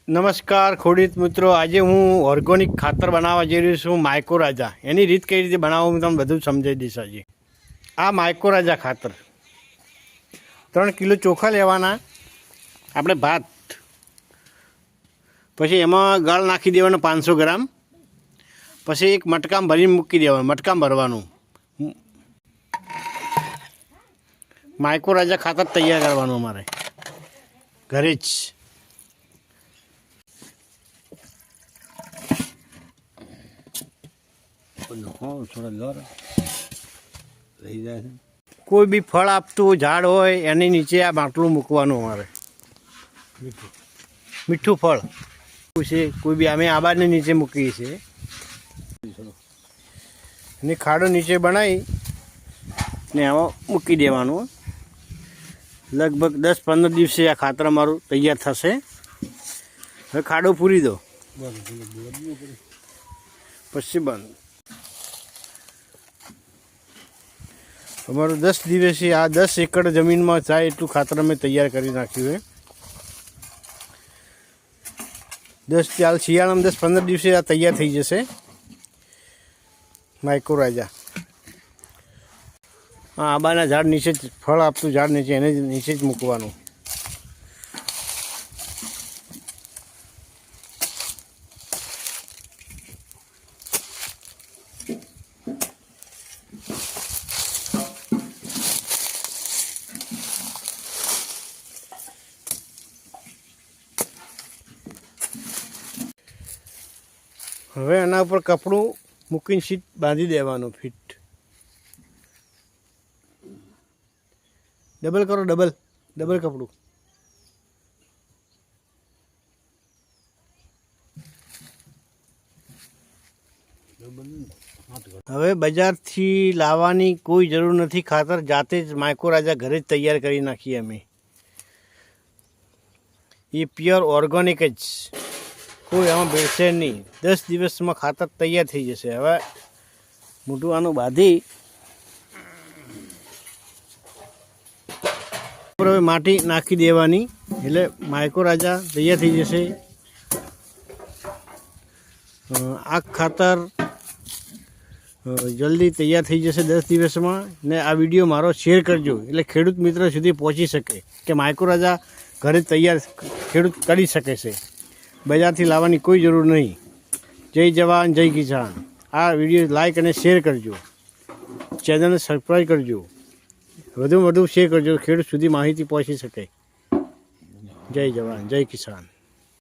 નમસ્કાર ખેડૂત મિત્રો, આજે હું ઓર્ગોનિક ખાતર બનાવવા જઈ રહ્યો છું માઇકોરાજા. એની રીત કઈ રીતે બનાવવું હું તમને બધું સમજાવી દઈશ. આજે આ માઇકોરાજા ખાતર 3 કિલો ચોખા લેવાના આપણે, ભાત, પછી એમાં ગળ નાખી દેવાનો 500 ગ્રામ, પછી એક મટકામાં ભરીને મૂકી દેવાનું, મટકામાં ભરવાનું. માઇકોરાજા ખાતર તૈયાર કરવાનું અમારે ઘરે જ. કોઈ બી ફળ આપતું ઝાડ હોય એની નીચે આ માટલું મૂકવાનું અમારે. મીઠું ફળ છે કોઈ બી અમે આબાદની નીચે મૂકીએ છીએ. અને ખાડો નીચે બનાવી ને એમાં મૂકી દેવાનું. લગભગ 10-15 દિવસે આ ખાતર અમારું તૈયાર થશે. હવે ખાડો પૂરી દો પછી બંધ. અમારું 10 દિવસે આ 10 એકડ જમીનમાં થાય એટલું ખાતર અમે તૈયાર કરી નાખ્યું છે. 10 શિયાળામાં 10-15 દિવસે આ તૈયાર થઈ જશે માઇકોરાજા. હા, આંબાના ઝાડ નીચે જ, ફળ આપતું ઝાડ નીચે, એને નીચે જ મૂકવાનું. હવે એના ઉપર કપડું મૂકીને શીટ બાંધી દેવાનું. ફીટ ડબલ કરો, ડબલ કપડું. હવે બજારથી લાવવાની કોઈ જરૂર નથી. ખાતર જાતે જ માઇકોરાજા ઘરે જ તૈયાર કરી નાખીએ અમે. એ પ્યોર ઓર્ગોનિક જ, કોઈ આમાં ભેળસેળ નહીં. 10 દિવસમાં ખાતર તૈયાર થઈ જશે. હવે મોટું આનું બાંધી હવે માટી નાખી દેવાની, એટલે માઇકોરાજા તૈયાર થઈ જશે. આ ખાતર જલ્દી તૈયાર થઈ જશે 10 દિવસમાં. ને આ વિડીયો મારો શેર કરજો, એટલે ખેડૂત મિત્રો સુધી પહોંચી શકે કે માઇકોરાજા ઘરે તૈયાર ખેડૂત કરી શકે છે. બજારથી લાવવાની કોઈ જરૂર નહીં. જય જવાન, જય કિસાન. આ વિડીયો લાઈક અને શેર કરજો, ચેનલને સબસ્ક્રાઈબ કરજો, વધુમાં વધુ શેર કરજો, ખેડૂત સુધી માહિતી પહોંચી શકે. જય જવાન, જય કિસાન.